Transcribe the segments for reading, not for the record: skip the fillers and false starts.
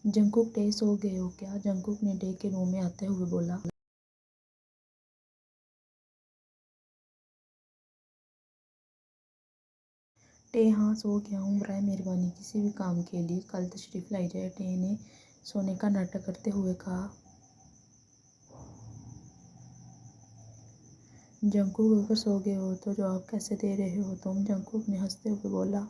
Jungkook टे सो गए हो क्या? जंगकुक ने टे के रूम में आते हुए बोला। टे हाँ सो गया हूँ, बराए मेहरबानी किसी भी काम के लिए कल तशरीफ़ लाई जाए। टे ने सोने का नाटक करते हुए कहा। जंगकुक अगर सो गए हो तो जवाब कैसे दे रहे हो तुम? जंगकुक ने हंसते हुए बोला।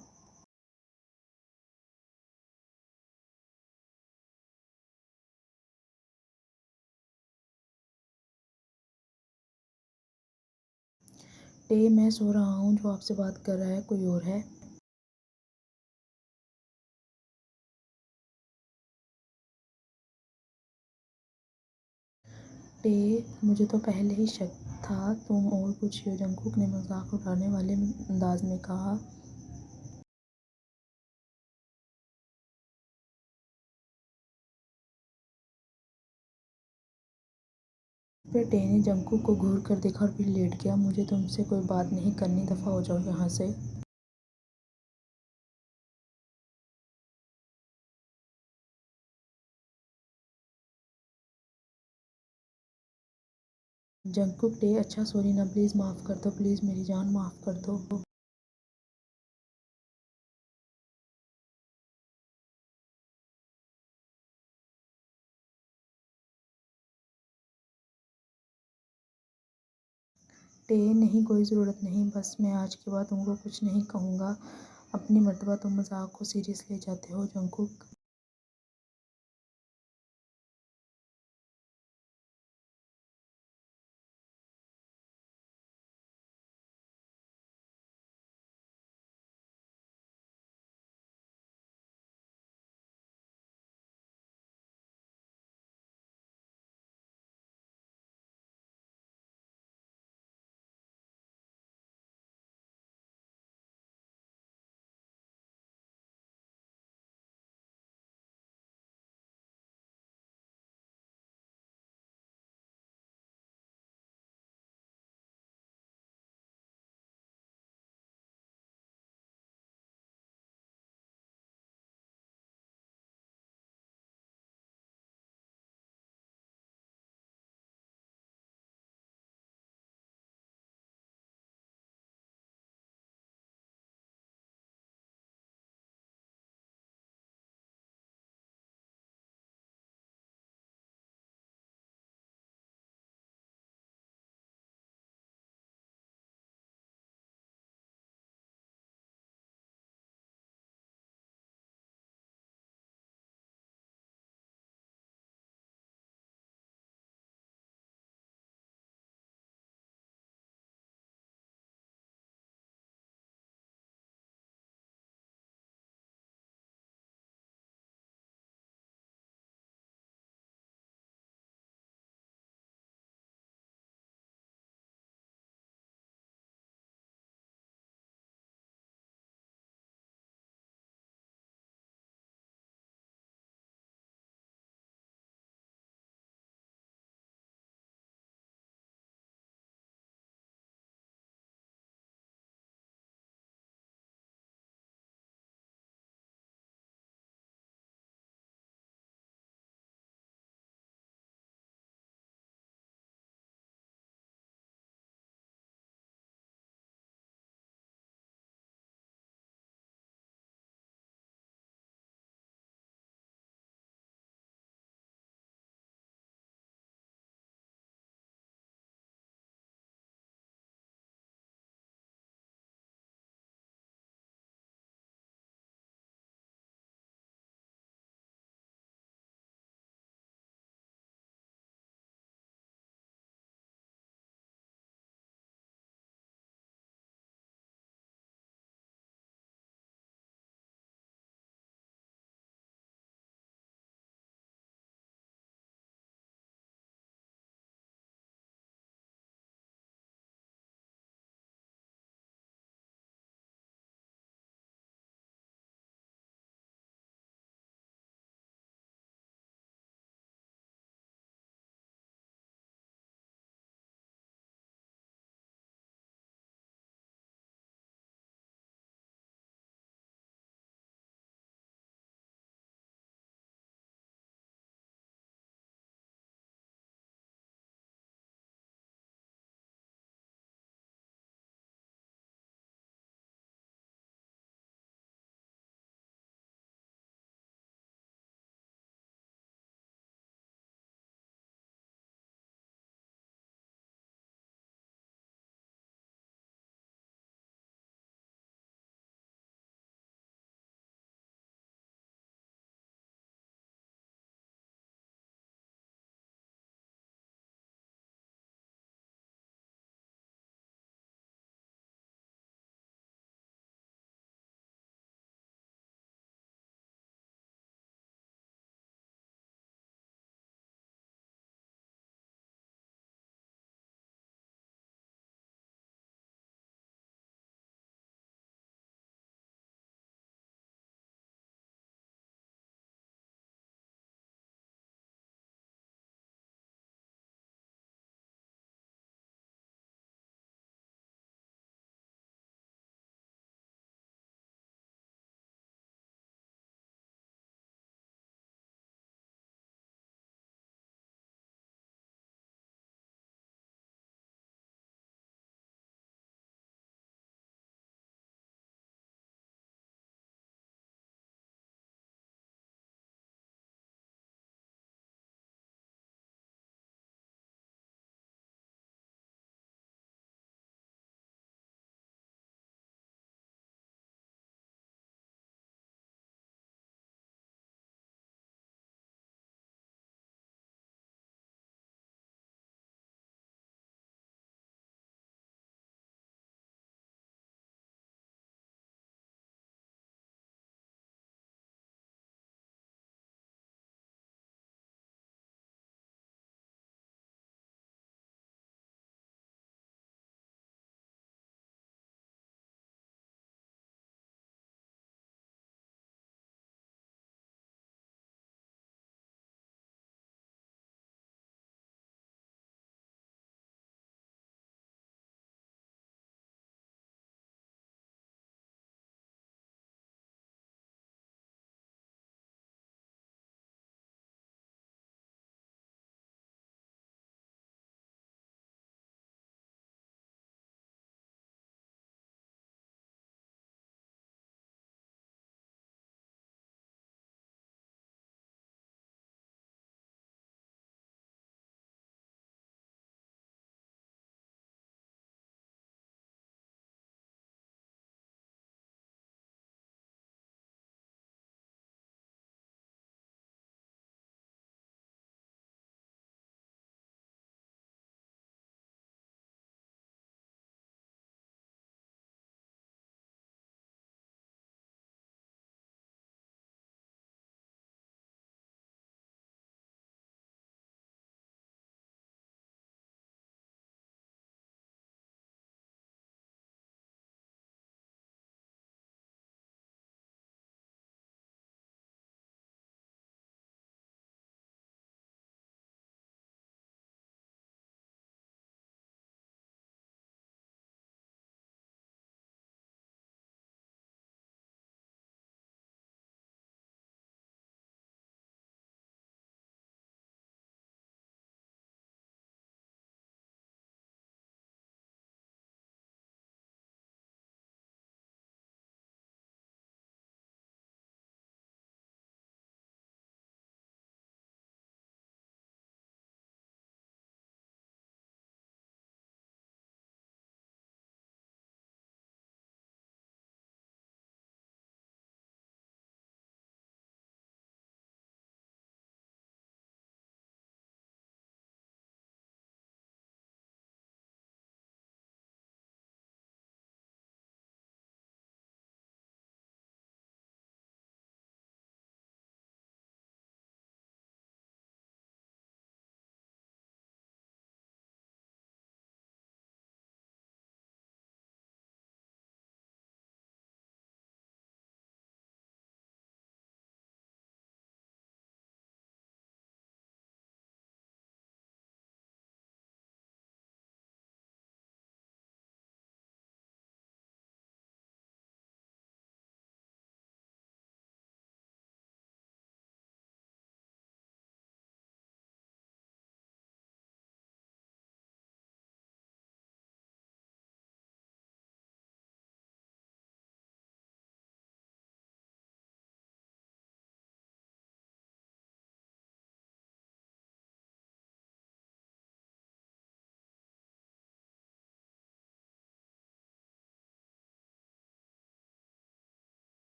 टे मैं सो रहा हूँ, जो आपसे बात कर रहा है कोई और है? टे मुझे तो पहले ही शक था तुम और कुछ हो। जंगकुक ने मजाक उड़ाने वाले अंदाज में कहा। फिर टे ने जंगकुक को घूर कर देखा और फिर लेट गया। मुझे तुमसे कोई बात नहीं करनी, दफ़ा हो जाओ यहाँ से। जंगकुक टे अच्छा सॉरी ना, प्लीज़ माफ़ कर दो, प्लीज़ मेरी जान माफ़ कर दो। टे नहीं कोई ज़रूरत नहीं, बस मैं आज के बाद तुमको कुछ नहीं कहूँगा। अपनी मर्तबा तुम मजाक को सीरियस ले जाते हो। जंगकुक